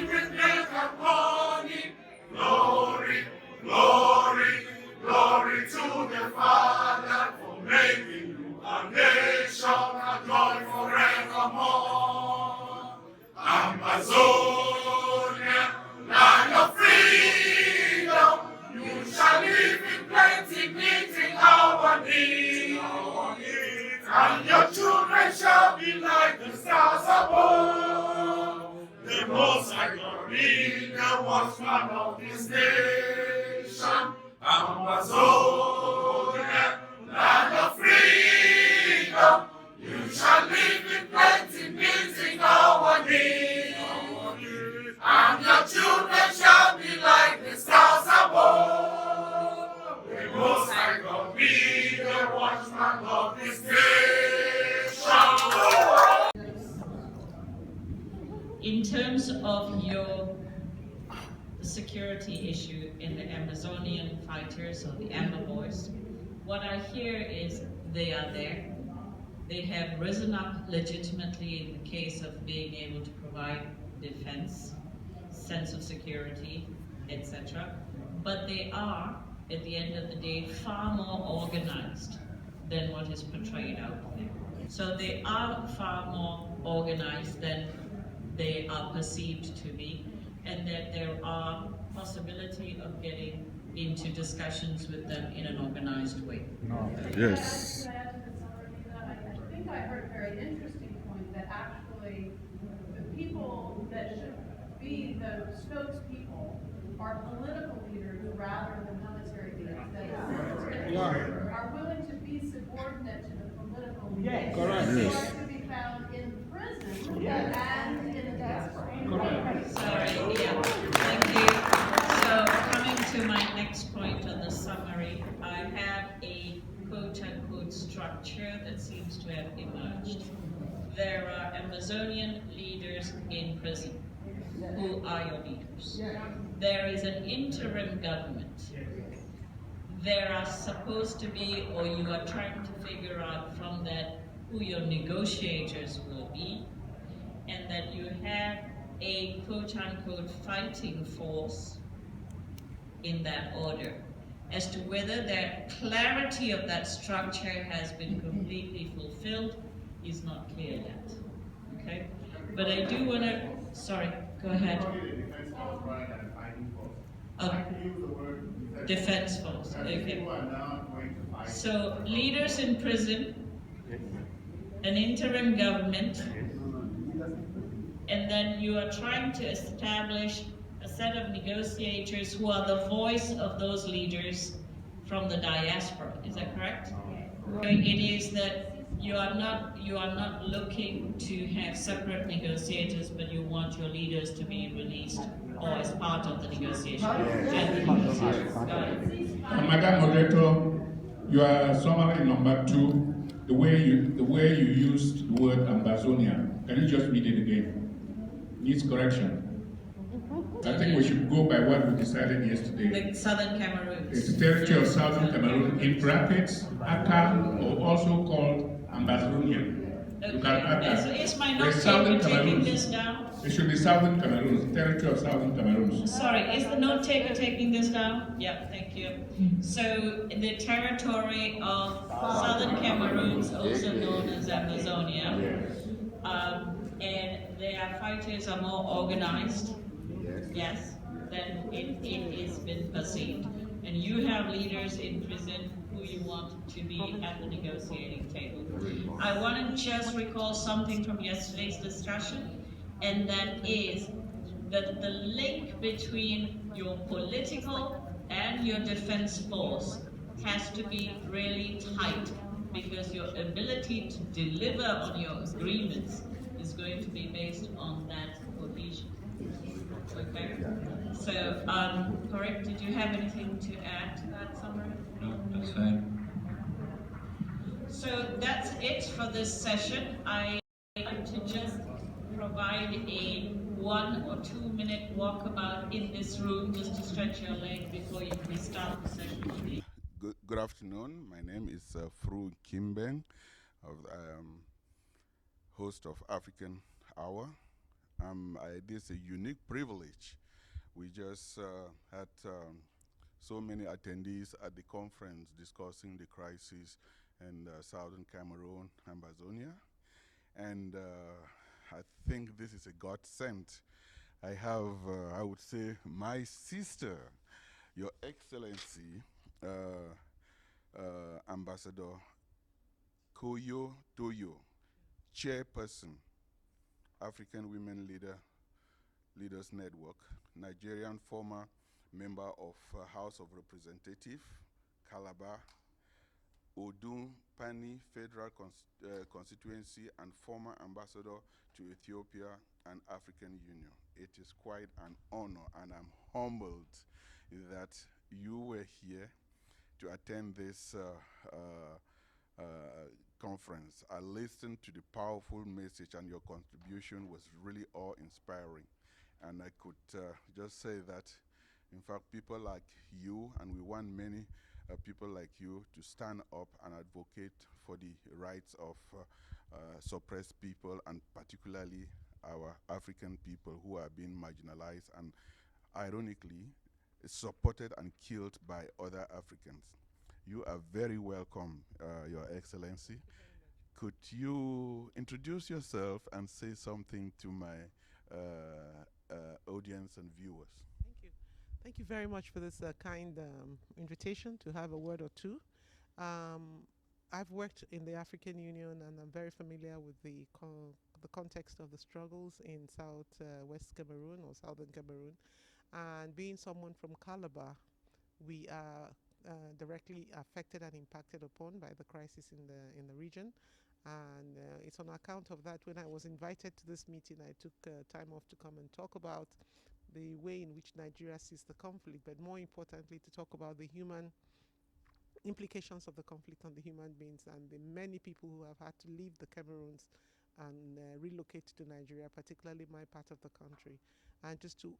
with milk and honey. Glory, glory, glory to the Father for making you a nation, a joy forevermore. Amazonia, land of freedom, you shall live in plenty, meeting our needs. And your children shall be like the stars above. The Most High God be the watchman of this nation. Ambazonia, land of freedom, you shall live in plenty, meeting our needs. And your children shall be like the stars above. The Most High God be the watchman of this nation. In terms of your security issue in the Amazonian fighters or the Amber Boys, what I hear is they are there. They have risen up legitimately in the case of being able to provide defense, sense of security, etc. But they are, at the end of the day, far more organized than what is portrayed out there. So they are far more organized than they are perceived to be, and that there are possibility of getting into discussions with them in an organized way. Yes. I think I heard a very interesting point that actually the people that should be the spokespeople are political leaders rather than military leaders. That the military leaders are willing to be subordinate to the political leaders. Yes. Correct. Who Yes. are to be found in prison and in the diaspora. Sorry, yeah, thank you. So coming to my next point on the summary, I have a quote-unquote structure that seems to have emerged. There are Amazonian leaders in prison. Who are your leaders? There is an interim government. There are supposed to be, or you are trying to figure out from that who your negotiators will be, and that you have a quote-unquote fighting force in that order. As to whether the clarity of that structure has been completely fulfilled is not clear yet, okay? But I do want to, sorry, go ahead. Defense force, okay. So leaders in prison, an interim government, and then you are trying to establish a set of negotiators who are the voice of those leaders from the diaspora. Is that correct? It is that you are not looking to have separate negotiators, but you want your leaders to be released or as part of the negotiation. Madam Moderator, you are summary number 2. The way you used the word Ambazonia. Can you just read it again? Needs correction. I think we should go by what we decided yesterday. The Southern Cameroons. It's the territory of Southern Cameroon, in brackets, ACA, or also called Ambazonia. Okay. You can add that. Is my note taker taking this down? It should be Southern Cameroon, territory of Southern Cameroon. Sorry, is the note taker taking this down? Yeah, thank you. So the territory of Southern Cameroons, also known as Ambazonia, and their fighters are more organized, yes, than it has been perceived. And you have leaders in prison who you want to be at the negotiating table. I want to just recall something from yesterday's discussion, and that is that the link between your political and your defense force has to be really tight, because your ability to deliver on your agreements is going to be based on that cohesion. Okay? So, correct, did you have anything to add to that summary? No, that's fine. So that's it for this session. I like to just provide a 1 or 2 minute walkabout in this room just to stretch your leg before we start the session. Good afternoon. My name is Fru Kimbeng, host of African Hour. This is a unique privilege. We just had so many attendees at the conference discussing the crisis in southern Cameroon, Ambazonia. And I think this is a godsend. I have, I would say, my sister, Your Excellency, Ambassador Koyo Toyo, Chairperson, African Women Leaders Network, Nigerian former member of House of Representatives, Calabar, Odun Pani Federal Constituency, and former ambassador to Ethiopia and African Union. It is quite an honor, and I'm humbled that you were here to attend this conference. I listened to the powerful message, and your contribution was really awe-inspiring. And I could just say that, in fact, people like you, and we want many people like you to stand up and advocate for the rights of suppressed people, and particularly our African people who are being marginalized and, ironically, supported and killed by other Africans. You are very welcome, Your Excellency. Could you introduce yourself and say something to my audience and viewers? Thank you. Thank you very much for this kind invitation to have a word or two. I've worked in the African Union, and I'm very familiar with the context of the struggles in West Cameroon or Southern Cameroon. And being someone from Calabar, we are directly affected and impacted upon by the crisis in the region. And it's on account of that, when I was invited to this meeting, I took time off to come and talk about the way in which Nigeria sees the conflict, but more importantly, to talk about the human implications of the conflict on the human beings and the many people who have had to leave the Cameroons and relocate to Nigeria, particularly my part of the country. And just to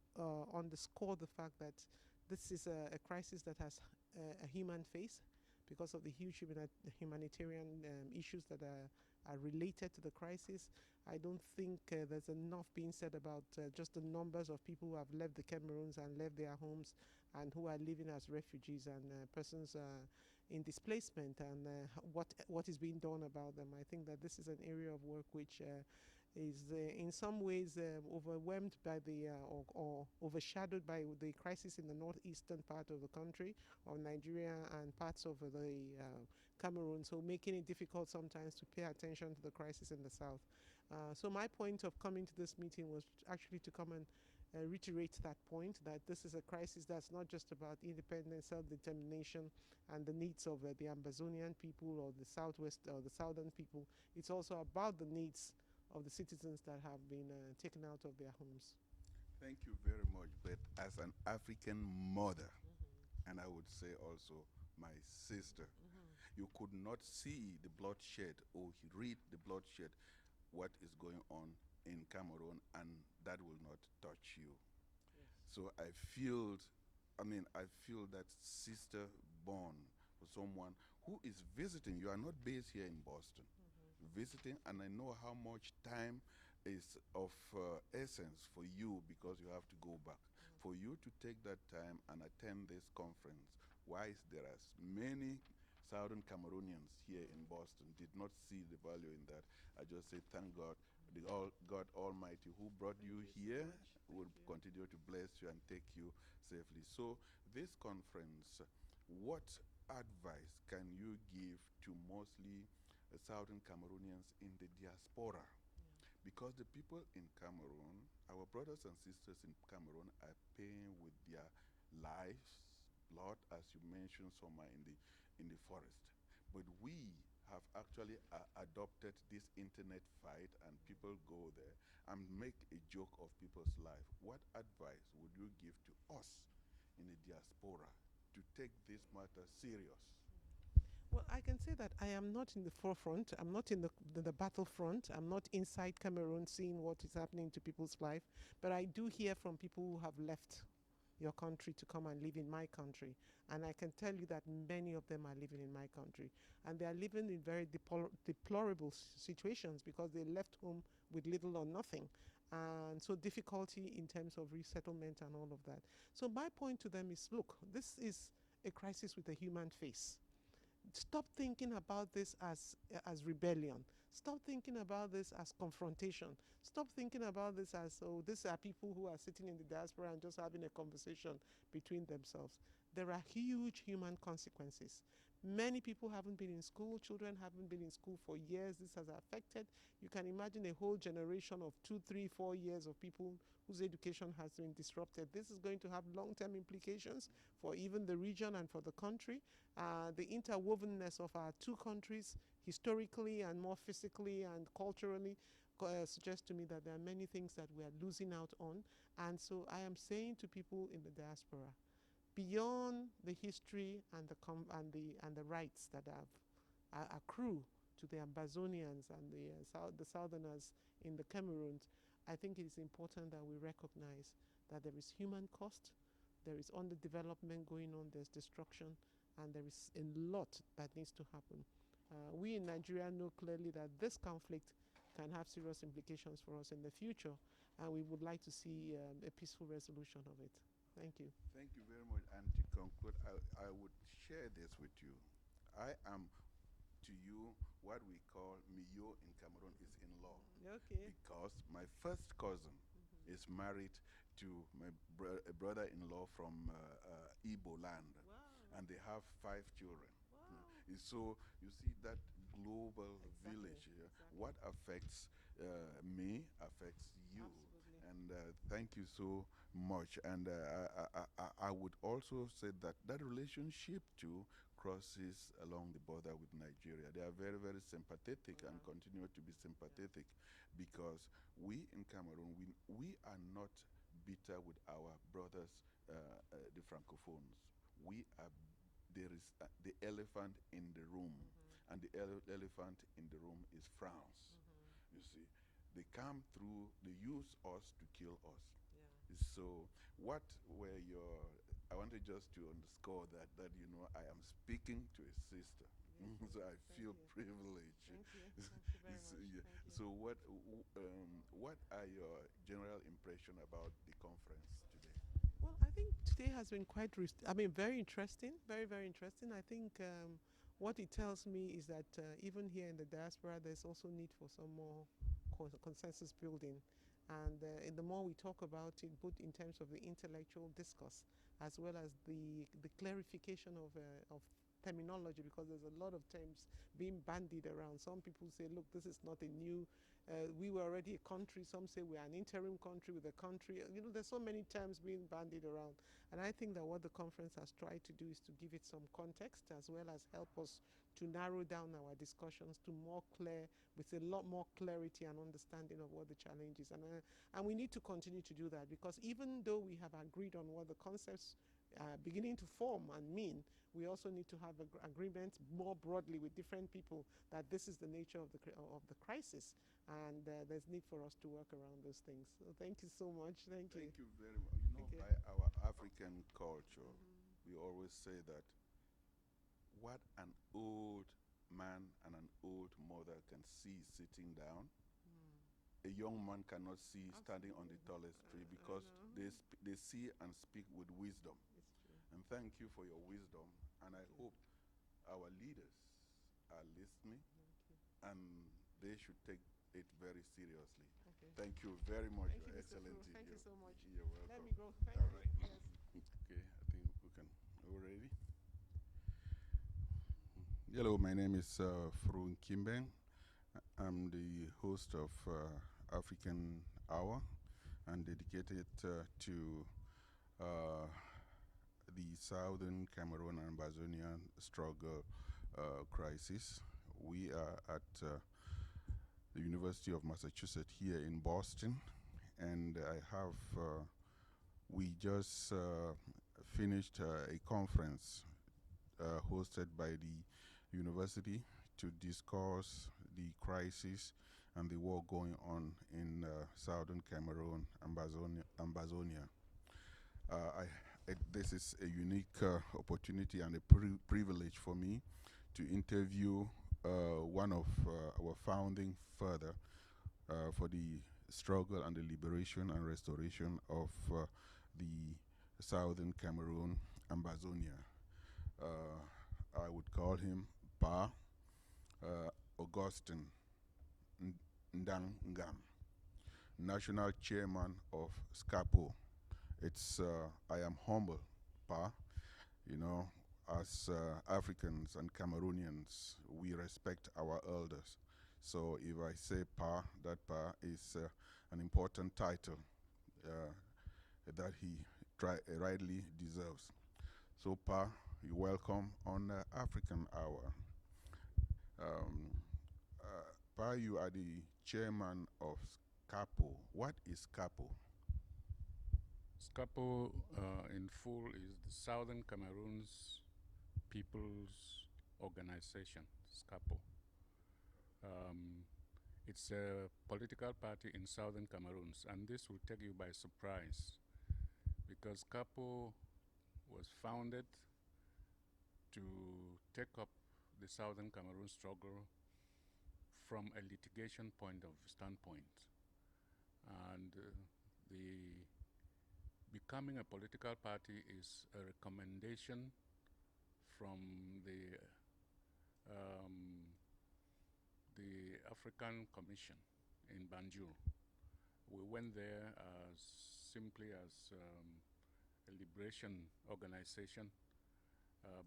underscore the fact that this is a crisis that has a human face, because of the huge humanitarian issues that are related to the crisis. I don't think there's enough being said about just the numbers of people who have left the Cameroons and left their homes and who are living as refugees and persons in displacement, and what is being done about them. I think that this is an area of work which is in some ways overwhelmed by or overshadowed by the crisis in the northeastern part of the country, of Nigeria and parts of the Cameroon, so making it difficult sometimes to pay attention to the crisis in the south. So my point of coming to this meeting was actually to come and reiterate that point, that this is a crisis that's not just about independence, self-determination, and the needs of the Ambazonian people or the southwest or the southern people. It's also about the needs of the citizens that have been taken out of their homes. Thank you very much. But as an African mother, and I would say also my sister, you could not see the bloodshed or read the bloodshed, what is going on in Cameroon, and that will not touch you. Yes. So I feel that sister born for someone who is visiting. You are not based here in Boston. Visiting, and I know how much time is of essence for you, because you have to go back. For you to take that time and attend this conference, whilst there are many Southern Cameroonians here in Boston did not see the value in that, I just say thank God. God Almighty who brought you here will continue to bless you and take you safely. So this conference, what advice can you give to mostly Southern Cameroonians in the diaspora? Because the people in Cameroon, our brothers and sisters in Cameroon, are paying with their lives, blood, as you mentioned, some are in the forest. But we have actually adopted this internet fight, and people go there and make a joke of people's life. What advice would you give to us in the diaspora to take this matter serious? Well, I can say that I am not in the forefront. I'm not in the battlefront. I'm not inside Cameroon seeing what is happening to people's life. But I do hear from people who have left your country to come and live in my country. And I can tell you that many of them are living in my country. And they are living in very deplorable situations, because they left home with little or nothing. and so difficulty in terms of resettlement and all of that. So my point to them is, look, this is a crisis with a human face. Stop thinking about this as rebellion. Stop thinking about this as confrontation. Stop thinking about this as, oh, these are people who are sitting in the diaspora and just having a conversation between themselves. There are huge human consequences. Many people haven't been in school. Children haven't been in school for years. This has affected. You can imagine a whole generation of 2, 3, 4 years of people whose education has been disrupted. This is going to have long-term implications for even the region and for the country. The interwovenness of our two countries, historically and more physically and culturally, suggests to me that there are many things that we are losing out on. And so I am saying to people in the diaspora, beyond the history and the rights that have accrue to the Ambazonians and the Southerners in the Cameroons, I think it is important that we recognize that there is human cost, there is underdevelopment going on, there's destruction, and there is a lot that needs to happen. We in Nigeria know clearly that this conflict can have serious implications for us in the future, and we would like to see a peaceful resolution of it. Thank you. Thank you very much. And to conclude, I would share this with you. I am to you what we call Miyo in Cameroon is in law. Okay. Because my first cousin is married to my brother-in-law from Igbo land. Wow. And they have 5 children. Wow. So you see that global Exactly. village here. Exactly. What affects me affects you. Absolutely. And thank you so much. And I would also say that that relationship too crosses along the border with Nigeria. They are very, very sympathetic and continue to be sympathetic because we in Cameroon, we are not bitter with our brothers, the Francophones. There is the elephant in the room, and the elephant in the room is France. You see, they come through, they use us to kill us. Yeah. So what were your, I wanted just to underscore that you know, I am speaking to a sister. Yes. So I feel you. privileged. Thank you. Thank you very much. So, yeah. Thank you. So what are your general impression about the conference today? Well, I think today has been quite, very interesting, very, very interesting. I think what it tells me is that even here in the diaspora, there's also need for some more consensus building. And the more we talk about it, both in terms of the intellectual discourse, as well as the clarification of terminology, because there's a lot of terms being bandied around. Some people say, look, this is not a new, we were already a country. Some say we're an interim country with a country. You know, there's so many terms being bandied around. And I think that what the conference has tried to do is to give it some context, as well as help us to narrow down our discussions to more clear, with a lot more clarity and understanding of what the challenge is. And we need to continue to do that, because even though we have agreed on what the concepts beginning to form and mean, we also need to have agreement more broadly with different people that this is the nature of the crisis, and there's need for us to work around those things. So thank you so much. Thank you. Thank you very much. You know, by our African culture, we always say that what an old man and an old mother can see sitting down, a young man cannot see standing on the tallest tree, because they see and speak with wisdom. And thank you for your wisdom. And I hope our leaders are listening, and they should take it very seriously. Okay. Thank you very much, Thank Your you, Mr. Excellency. Flo. Thank you so much. You're welcome. Let me go. Thank All you. right. Yes. Okay, I think we can. Are we ready? Hello, my name is Frun Kimbeng. I'm the host of African Hour, and dedicated to the Southern Cameroon and Ambazonia struggle crisis. We are at the University of Massachusetts here in Boston, and we just finished a conference hosted by the university to discuss the crisis and the war going on in Southern Cameroon, Ambazonia. This is a unique opportunity and a privilege for me to interview one of our founding father for the struggle and the liberation and restoration of the southern Cameroon, Ambazonia. I would call him Pa Augustin Ndangam, National Chairman of SCAPO. I am humble, Pa. You know, as Africans and Cameroonians, we respect our elders. So if I say Pa, that Pa is an important title that he rightly deserves. So Pa, you're welcome on African Hour. Um, Pa, you are the chairman of SCAPO. What is SCAPO? SCAPO in full is the Southern Cameroon's People's Organization, SCAPO. It's a political party in Southern Cameroon, and this will take you by surprise because SCAPO was founded to take up the Southern Cameroon struggle from a litigation standpoint. And the becoming a political party is a recommendation from the African Commission in Banjul. We went there simply as a liberation organization,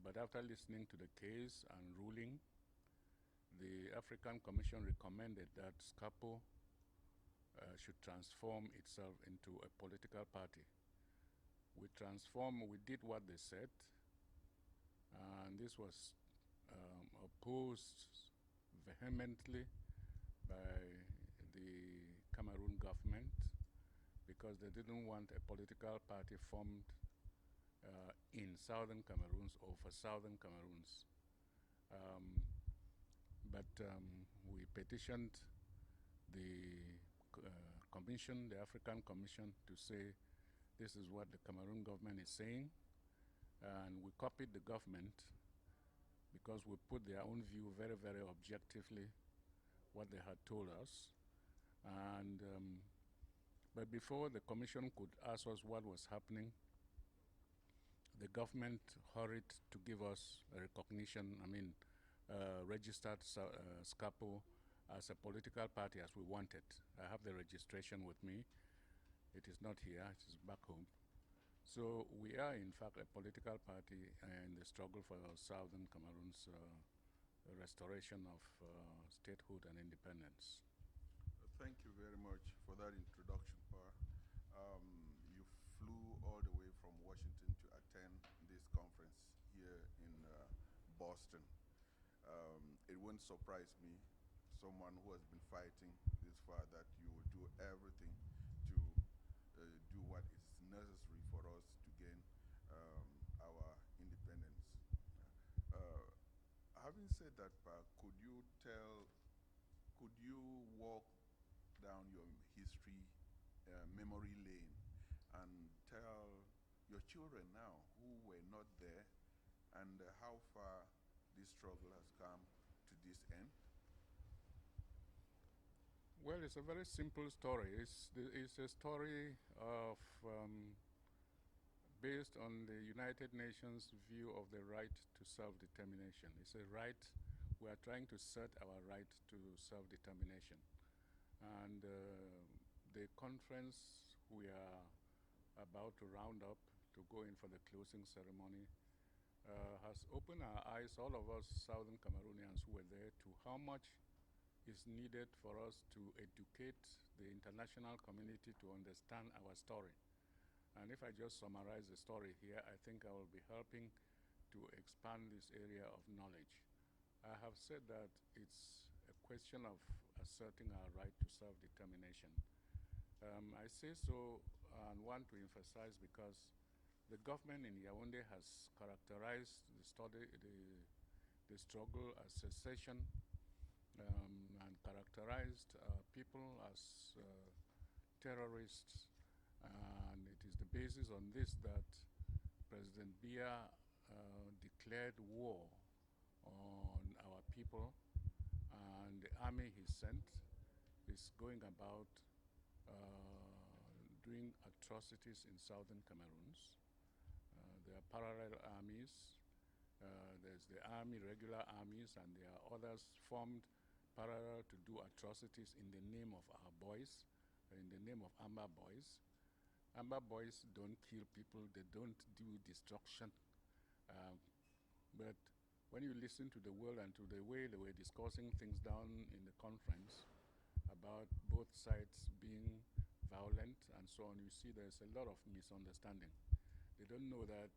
but after listening to the case and ruling, the African Commission recommended that SCAPO should transform itself into a political party. We did what they said, and this was opposed vehemently by the Cameroon government because they didn't want a political party formed in Southern Cameroons or for Southern Cameroons. But we petitioned the commission, the African Commission, to say this is what the Cameroon government is saying, and we copied the government because we put their own view very, very objectively, what they had told us. And but before the commission could ask us what was happening, the government hurried to give us a recognition, registered SCAPO as a political party as we wanted. I have the registration with me. It is not here, it is back home. So we are in fact a political party in the struggle for Southern Cameroon's restoration of statehood and independence. Thank you very much for that introduction, Pa. You flew all the way from Washington to attend this conference here in Boston. It wouldn't surprise me, someone who has been fighting this far, that you will do everything to do what is necessary for us to gain our independence. Having said that, Pa, could you walk down your history memory lane and tell your children now who were not there and how far this struggle has come to this end? Well, it's a very simple story. It's a story of based on the United Nations view of the right to self-determination. It's a right, we are trying to assert our right to self-determination. And the conference we are about to round up to go in for the closing ceremony has opened our eyes, all of us Southern Cameroonians who were there, to how much is needed for us to educate the international community to understand our story. And if I just summarize the story here, I think I will be helping to expand this area of knowledge. I have said that it's a question of asserting our right to self-determination. I say so and want to emphasize because the government in Yaoundé has characterized the struggle as secession, and characterized people as terrorists, and it is the basis on this that President Biya declared war on our people, and the army he sent is going about doing atrocities in southern Cameroons. There are parallel armies. There's the army, regular armies, and there are others formed parallel to do atrocities in the name of our boys, in the name of Amba boys. Amba boys don't kill people, they don't do destruction. But when you listen to the world and to the way they were discussing things down in the conference about both sides being violent and so on, you see there's a lot of misunderstanding. They don't know that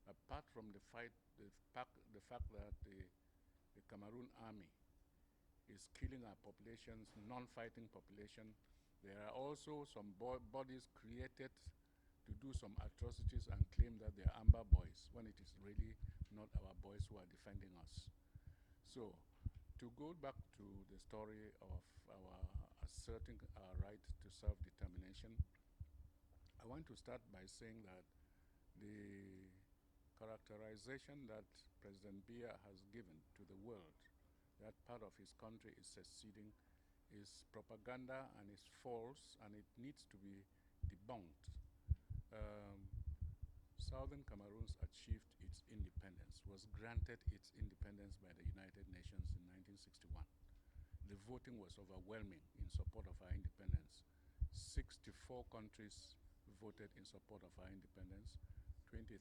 apart from the fight, the fact that the Cameroon army is killing our populations, non-fighting population, there are also some bodies created to do some atrocities and claim that they are Amba boys when it is really not our boys who are defending us. So, to go back to the story of our asserting our right to self-determination, I want to start by saying that the characterization that President Biya has given to the world, that part of his country is seceding, is propaganda and is false, and it needs to be debunked. Southern Cameroons achieved its independence, was granted its independence by the United Nations in 1961. The voting was overwhelming in support of our independence. 64 countries voted in support of our independence, 23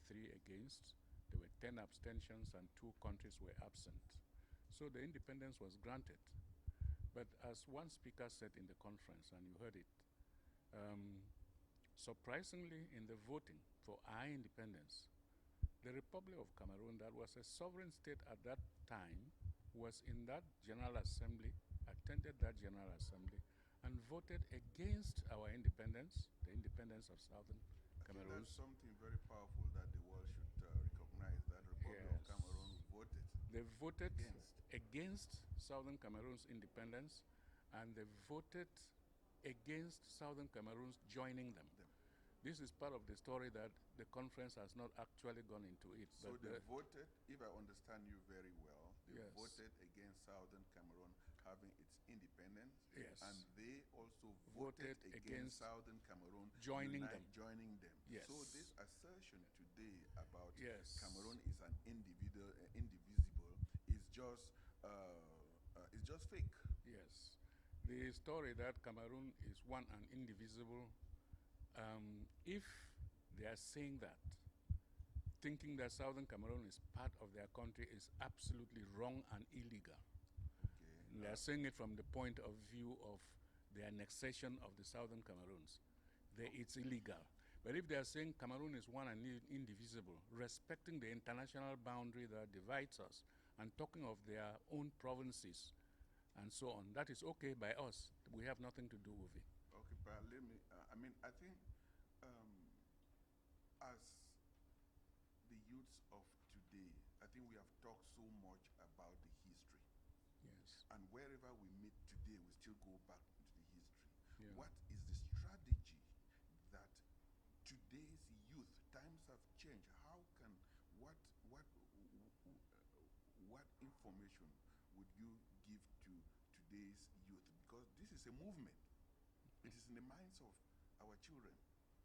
against. There were 10 abstentions and 2 countries were absent. So the independence was granted. But as one speaker said in the conference, and you heard it, surprisingly, in the voting for our independence, the Republic of Cameroon, that was a sovereign state at that time, was in that General Assembly, attended that General Assembly, and voted against our independence, the independence of Southern Cameroon. That's something very powerful that the world should recognize, that Republic of Cameroon voted. They voted against Southern Cameroon's independence, and they voted against Southern Cameroon's joining them. This is part of the story that the conference has not actually gone into it. So they voted, if I understand you very well, they voted against Southern Cameroon having its independence. Yes. And they also voted against Southern Cameroon joining them. Yes. So this assertion today about yes. Cameroon is an indivisible is just fake. Yes. The story that Cameroon is one and indivisible, if they are saying that, thinking that Southern Cameroon is part of their country is absolutely wrong and illegal. Okay. They are saying it from the point of view of the annexation of the Southern Cameroons. It's illegal. But if they are saying Cameroon is one and indivisible, respecting the international boundary that divides us, and talking of their own provinces, and so on, that is okay by us. We have nothing to do with it. Okay, but let me, I think as the youths of today, I think we have talked so much about the history. Yes. And wherever we meet today, we still go back into the history. Yeah. What is the strategy that today's youth, times have changed, how can, what information would you give to today's youth? Because this is a movement. It is in the minds of our children.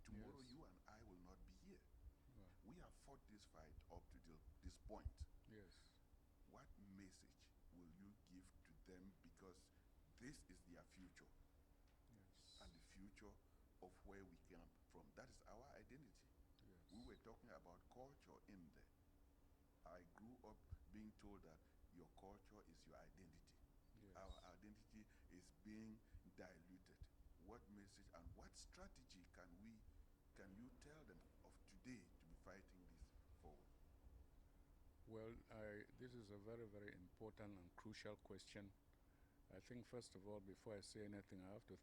Tomorrow you and I will not be here. Wow. We have fought this fight up to this point. Yes. What message will you give to them? Because this is their future. Yes. And the future of where we came from. That is our identity. Yes. We were talking about culture in there. I grew up being told that your culture is your identity. Yes. Our identity is being diluted. What message and what strategy can you tell them of today to be fighting this forward? Well, this is a very, very important and crucial question. I think first of all, before I say anything, I have to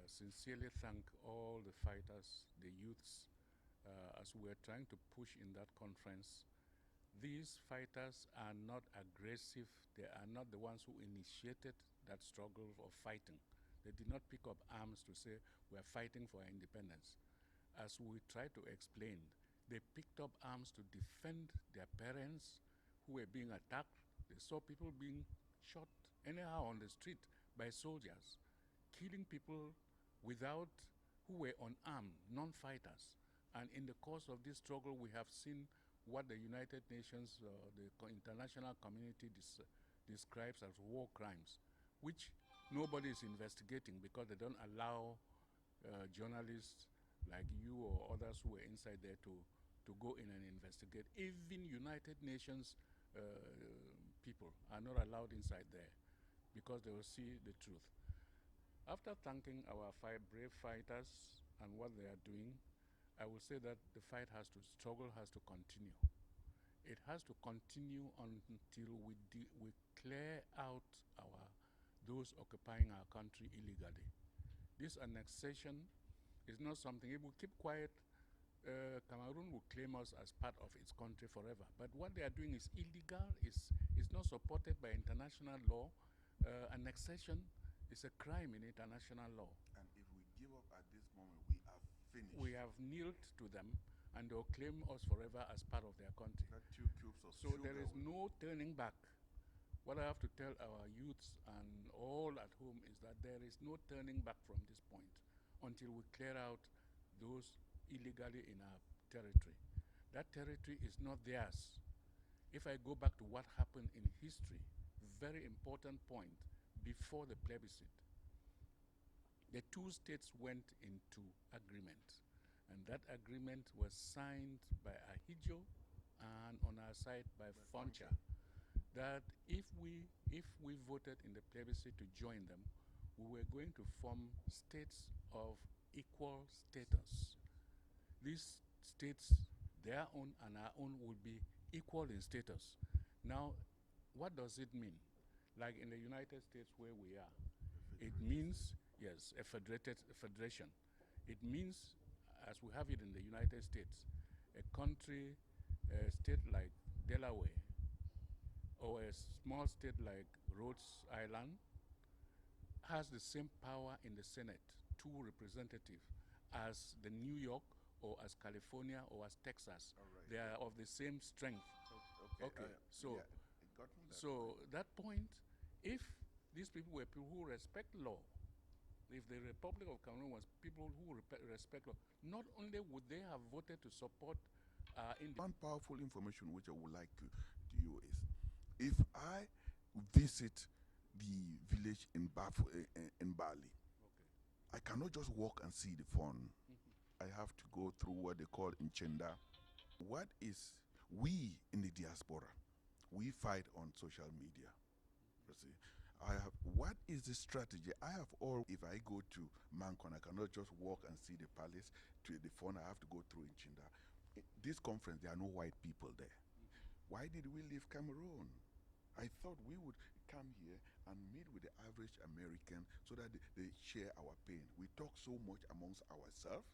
sincerely thank all the fighters, the youths, as we're trying to push in that conference. These fighters are not aggressive. They are not the ones who initiated that struggle of fighting. They did not pick up arms to say, we're fighting for our independence. As we try to explain, they picked up arms to defend their parents who were being attacked. They saw people being shot anyhow on the street by soldiers, killing people who were unarmed, non-fighters. And in the course of this struggle, we have seen what the United Nations, the international community describes as war crimes, which nobody is investigating because they don't allow journalists like you or others who were inside there to go in and investigate. Even United Nations people are not allowed inside there because they will see the truth. After thanking our brave fighters and what they are doing, I will say that the struggle has to continue. It has to continue until we clear out those occupying our country illegally. This annexation is not something, if we keep quiet, Cameroon will claim us as part of its country forever. But what they are doing is illegal, is not supported by international law. Annexation is a crime in international law. And if we give up at this moment, we are finished. We have kneeled to them, and they'll claim us forever as part of their country. That 2 cubes of So sugar there is no turning back. What I have to tell our youths and all at home is that there is no turning back from this point until we clear out those illegally in our territory. That territory is not theirs. If I go back to what happened in history, very important point, before the plebiscite, the two states went into agreement, and that agreement was signed by Ahidjo and on our side by Foncha, that if we voted in the plebiscite to join them, we were going to form states of equal status. These states, their own and our own, will be equal in status. Now, what does it mean? Like in the United States where we are, it means, yes, a federation. It means, as we have it in the United States, a state like Delaware, or a small state like Rhode Island, has the same power in the Senate, 2 representatives, as the New York, or as California, or as Texas. Right. They are of the same strength. Okay. So, yeah, so that point, if these people were people who respect law, if the Republic of Cameroon was people who respect law, not only would they have voted to support one powerful information which I would like to you is, if I visit the village in Bali, I cannot just walk and see the phone. I have to go through what they call Inchenda. What is, we in the diaspora, we fight on social media. You see, what is the strategy? If I go to Mancon, I cannot just walk and see the palace. To the phone, I have to go through Inchinda. This conference, there are no white people there. Why did we leave Cameroon? I thought we would come here and meet with the average American so that they share our pain. We talk so much amongst ourselves.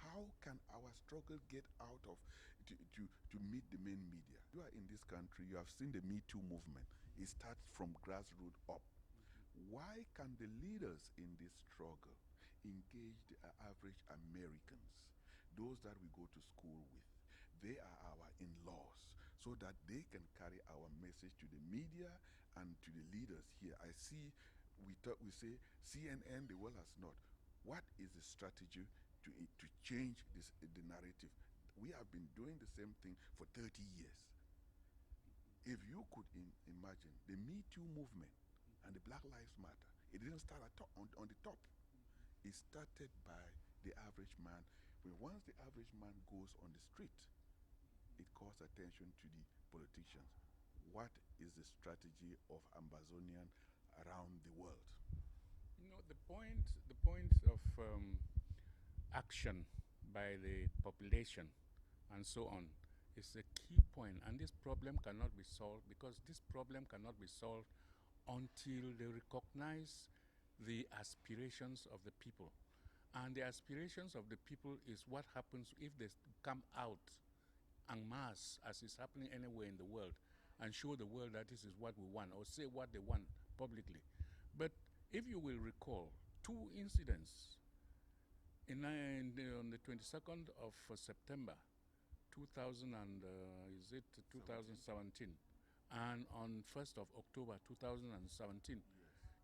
How can our struggle get out of to meet the main media? You are in this country, you have seen the Me Too movement. It starts from grassroots up. Why can the leaders in this struggle engage the average Americans, those that we go to school with? They are our in-laws, so that they can carry our message to the media and to the leaders here. I see, we say, CNN, the world has not. What is the strategy to change the narrative? We have been doing the same thing for 30 years. If you could imagine the Me Too movement and the Black Lives Matter, it didn't start on the top. It started by the average man. Once the average man goes on the street, it calls attention to the politicians. What is the strategy of Ambazonian around the world? You know, the point of action by the population and so on is a key point, and this problem cannot be solved because this problem cannot be solved until they recognize the aspirations of the people. And the aspirations of the people is what happens if they come out en masse, as is happening anywhere in the world, and show the world that this is what we want, or say what they want publicly. But if you will recall, 2 incidents on the 22nd of September 2017, and on 1st of October 2017,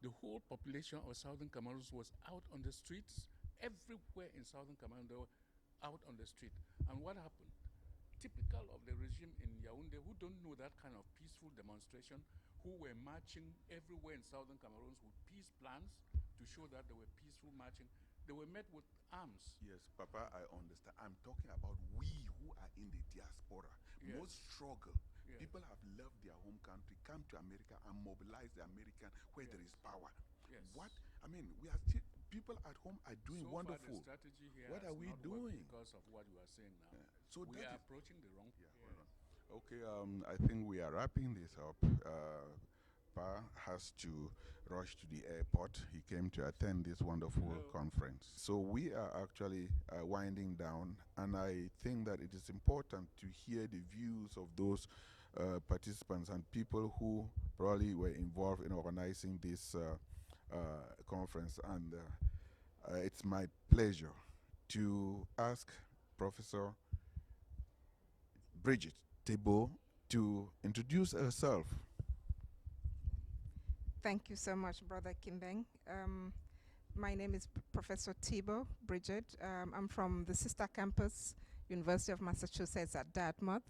the whole population of Southern Cameroon was out on the streets everywhere in southern Cameroon. They were out on the street. And what happened? Typical of the regime in Yaoundé, who don't know that kind of peaceful demonstration, who were marching everywhere in southern Cameroon with peace plans to show that they were peaceful marching. They were met with arms. Yes, Papa, I understand. I'm talking about we who are in the diaspora. Yes. Most struggle. Yes. People have left their home country, come to America and mobilize the American where there is power. Yes. What? I mean, we are still, people at home are doing So wonderful. far the strategy here What has are we not worked doing? because of what you are saying now. Yeah. So we that are is- approaching the wrong Yeah, people. hold on. Okay, I think we are wrapping this up. Pa has to rush to the airport. He came to attend this wonderful Hello. conference. So we are actually winding down, and I think that it is important to hear the views of those participants and people who probably were involved in organizing this conference. And it's my pleasure to ask Professor Bridget Thibault to introduce herself. Thank you so much, Brother Kimbeng. My name is Professor Thibault Bridget. I'm from the sister campus, University of Massachusetts at Dartmouth,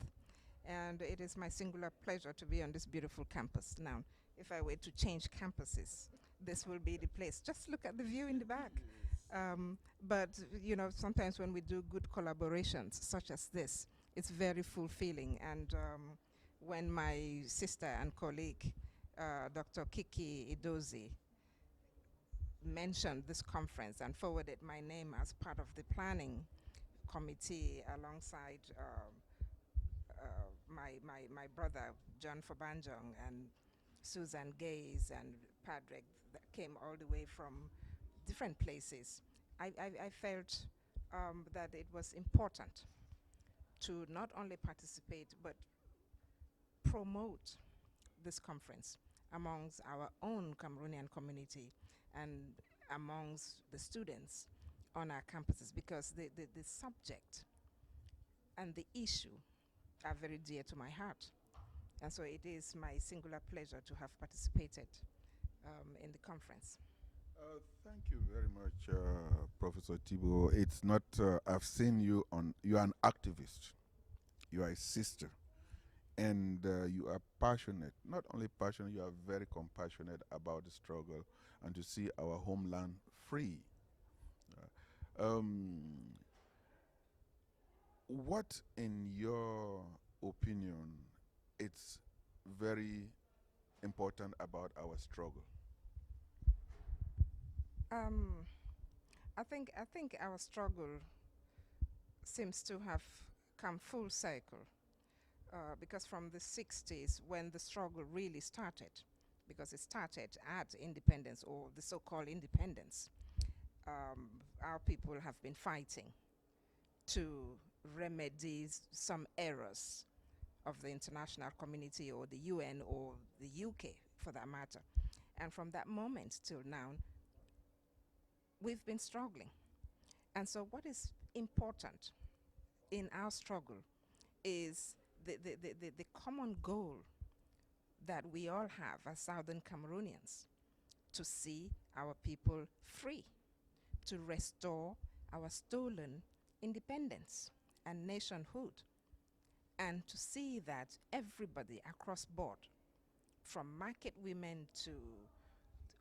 and it is my singular pleasure to be on this beautiful campus. Now, if I were to change campuses, this will be the place. Just look at the view in the back. But, you know, sometimes when we do good collaborations such as this, it's very fulfilling. And when my sister and colleague, Dr. Kiki Idozi, mentioned this conference and forwarded my name as part of the planning committee alongside my brother, John Fobanjong, and Susan Gaze and Padraig that came all the way from different places. I felt that it was important to not only participate but promote this conference amongst our own Cameroonian community and amongst the students on our campuses, because the subject and the issue are very dear to my heart. And so it is my singular pleasure to have participated in the conference. Thank you very much, Professor Thibault. It's not, I've seen you on, you are an activist, you are a sister, and you are passionate. Not only passionate, you are very compassionate about the struggle and to see our homeland free. What, in your opinion, it's very important about our struggle? I think our struggle seems to have come full circle, because from the 60s, when the struggle really started, because it started at independence, or the so-called independence, our people have been fighting to remedy some errors of the international community or the UN or the UK for that matter. And from that moment till now, we've been struggling. And so what is important in our struggle is the common goal that we all have as Southern Cameroonians, to see our people free, to restore our stolen independence and nationhood, and to see that everybody across board, from market women to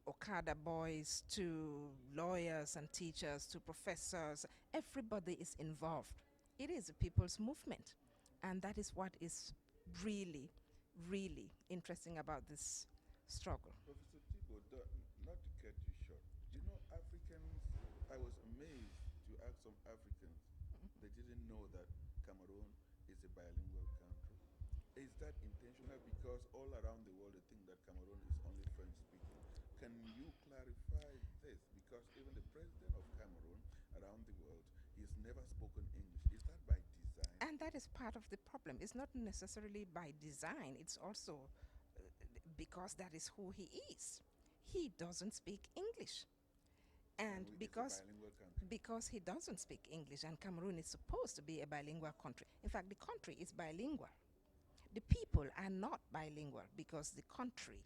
Okada boys to lawyers and teachers to professors, everybody is involved. It is a people's movement, and that is what is really, really interesting about this struggle. Professor Thibault, not to cut you short, you know, Africans, I was amazed to ask some Africans, they didn't know that Cameroon is a bilingual country. Is that intentional? Because all around the world they think that Cameroon is only French speaking. Can you clarify this? Because even the president of Cameroon around the world, he's never spoken English. Is that by design? And that is part of the problem. It's not necessarily by design, it's also because that is who he is. He doesn't speak English. And because he doesn't speak English, and Cameroon is supposed to be a bilingual country. In fact, the country is bilingual. The people are not bilingual because the country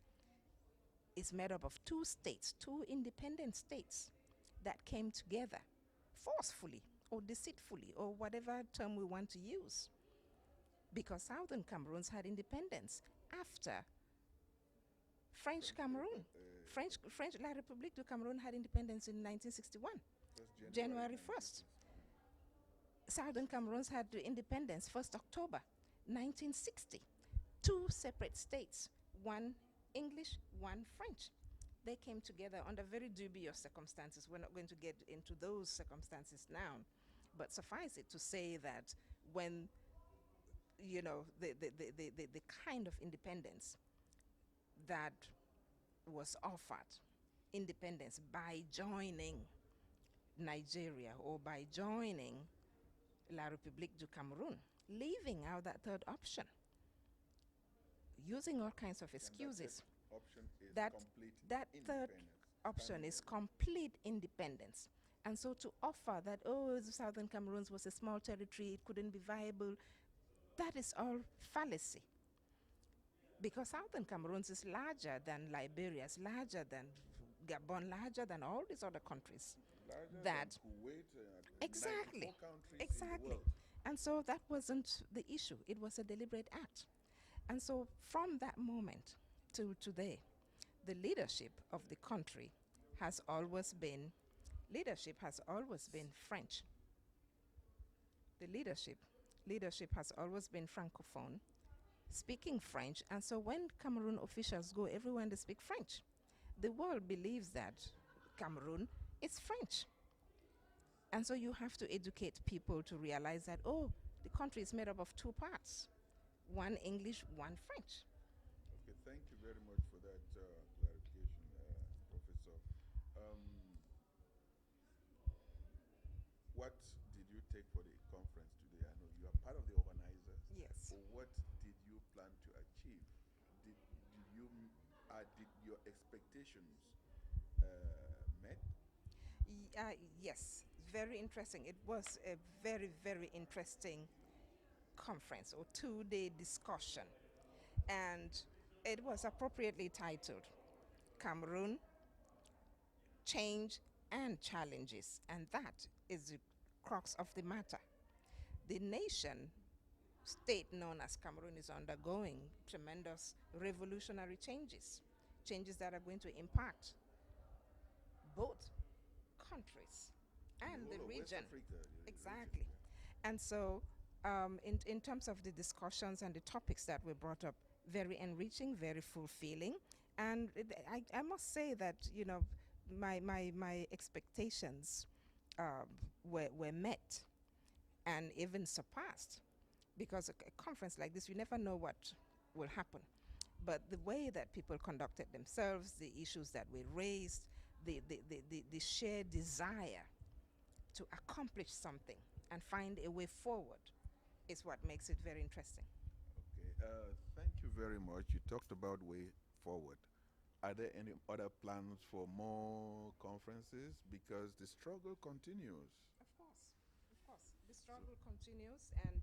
is made up of two states, two independent states that came together forcefully or deceitfully or whatever term we want to use, because Southern Cameroons had independence after French Cameroon. La République du Cameroun had independence in 1961, January 1st. Southern Cameroons had the independence 1st October 1960. Two separate states, one English, one French. They came together under very dubious circumstances. We're not going to get into those circumstances now, but suffice it to say that when, you know, the kind of independence that was offered, independence by joining Nigeria or by joining La République du Cameroun, leaving out that third option, using all kinds of excuses. That third option is complete independence. And so to offer that, oh, the Southern Cameroons was a small territory, it couldn't be viable, that is all fallacy. Because Southern Cameroons is larger than Liberia, is larger than Gabon, larger than all these other countries. Larger that than Kuwait, exactly, 94 countries exactly. in the world. And so that wasn't the issue. It was a deliberate act. And so from that moment to today, the leadership of the country has always been French. The leadership has always been Francophone, speaking French. And so when Cameroon officials go everywhere, they speak French. The world believes that Cameroon is French. And so you have to educate people to realize that, oh, the country is made up of two parts, one English, one French. Okay, thank you very much for that clarification, Professor. What did you take for the conference today? I know you are part of the organizers. Yes. What did you plan to achieve? Did your expectations met? Yes, very interesting. It was a very, very interesting conference or 2-day discussion. And it was appropriately titled Cameroon, Change and Challenges. And that is the crux of the matter. The nation state known as Cameroon is undergoing tremendous revolutionary changes, changes that are going to impact both countries and the region. Exactly. And so in terms of the discussions and the topics that were brought up, very enriching, very fulfilling. And I must say that, you know, my expectations were met and even surpassed, because a conference like this, you never know what will happen. But the way that people conducted themselves, the issues that were raised, the shared desire to accomplish something and find a way forward is what makes it very interesting. Okay, thank you very much. You talked about way forward. Are there any other plans for more conferences? Because the struggle continues. Of course, the struggle continues, and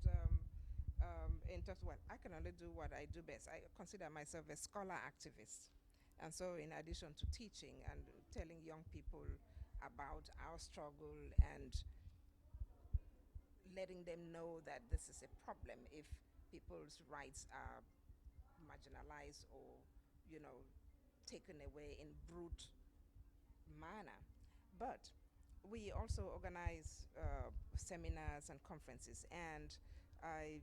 in terms of what I can only do what I do best. I consider myself a scholar activist, and so in addition to teaching and telling young people about our struggle and letting them know that this is a problem if people's rights are marginalized or, you know, taken away in brute manner. But we also organize seminars and conferences, and I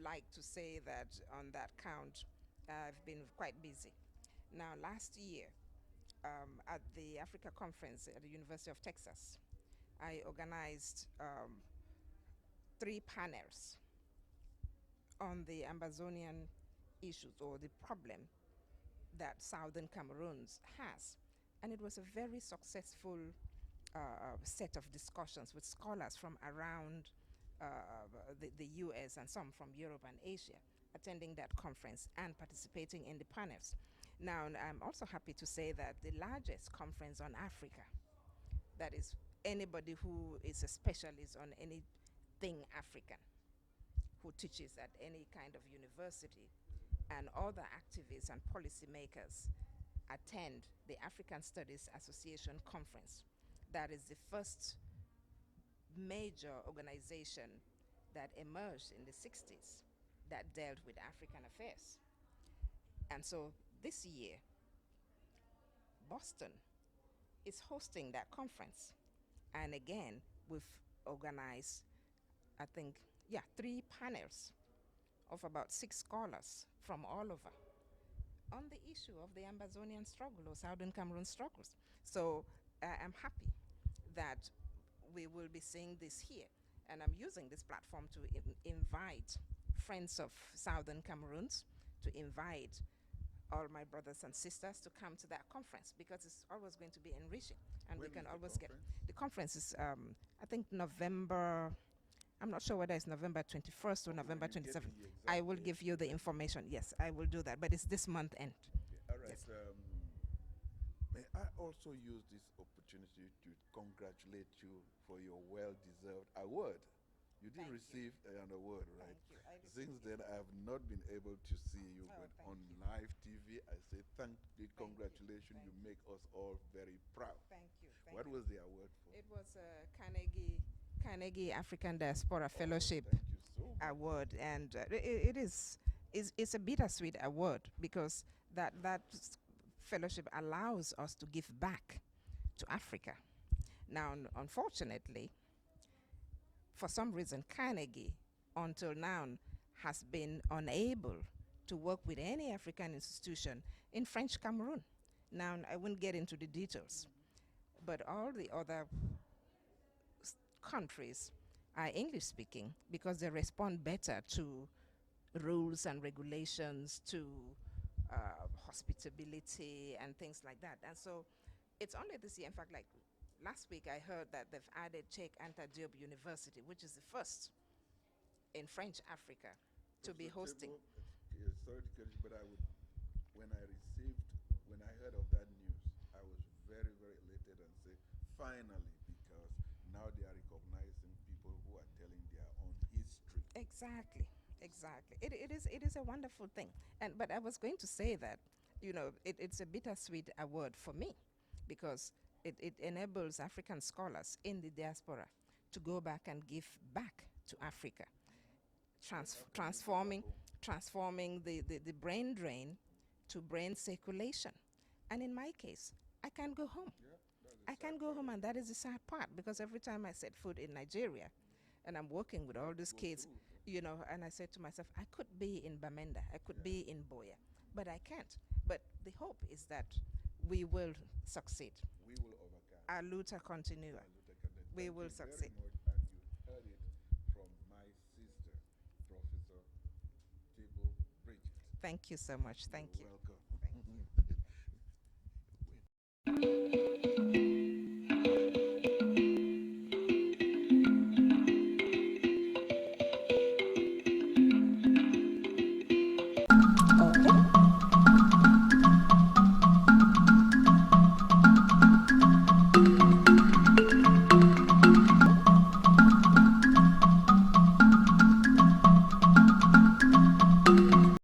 like to say that on that count, I've been quite busy. Now, last year, at the Africa Conference at the University of Texas, I organized 3 panels on the Ambazonian issues or the problem that Southern Cameroons has. And it was a very successful set of discussions with scholars from around the US and some from Europe and Asia attending that conference and participating in the panels. Now, I'm also happy to say that the largest conference on Africa, that is anybody who is a specialist on anything African, who teaches at any kind of university, and other activists and policymakers attend the African Studies Association conference. That is the first major organization that emerged in the 60s that dealt with African affairs. And so this year, Boston is hosting that conference. And again, we've organized, I think, 3 panels of about 6 scholars from all over on the issue of the Ambazonian struggle or Southern Cameroon struggles. So I'm happy that we will be seeing this here. And I'm using this platform to invite friends of Southern Cameroons, to invite all my brothers and sisters to come to that conference, because it's always going to be enriching. And When we can is the always get conference? the conference is I think November, I'm not sure whether it's November 21st or November When you get 27th. the exact I will date, give you the information. Yes, I will do that, but it's this month end. All right. Yes. May I also use this opportunity to congratulate you for your well-deserved award? You did Thank you. receive an award, right? Thank you. I Since received then, I have not been able to see you, Oh, but thank on you. live TV, I say big you. congratulations. Thank You make us all very proud. Thank you. What was the award for? It was a Carnegie African Diaspora Fellowship Thank you so much. award, and it's a bittersweet award, because that fellowship allows us to give back to Africa. Now, unfortunately, for some reason, Carnegie until now has been unable to work with any African institution in French Cameroon. Now, I won't get into the details, but all the other countries are English speaking, because they respond better to rules and regulations, to hospitability and things like that. And so it's only this year, in fact, like last week I heard that they've added Cheikh Anta Diop University, which is the first in French Africa to be Professor hosting. Tebo, sorry to cut you, but when I heard of that news, I was very, very elated and say, finally, because now they are recognizing people who are telling their own history. Exactly. It is a wonderful thing. But I was going to say that, it's a bittersweet award for me, because it enables African scholars in the diaspora to go back and give back to Africa, transforming the brain drain to brain circulation. And in my case, I can't go home. I can't go home, and that is the sad part, because every time I set foot in Nigeria, and I'm working with all these kids, and I said to myself, I could be in Bamenda, I could be in Boya, but I can't. But the hope is that we will succeed. We will overcome. Our luta continua. We will succeed. Very much, and you heard it from my sister, Professor Tebo Bridget. Thank you so much. Thank you.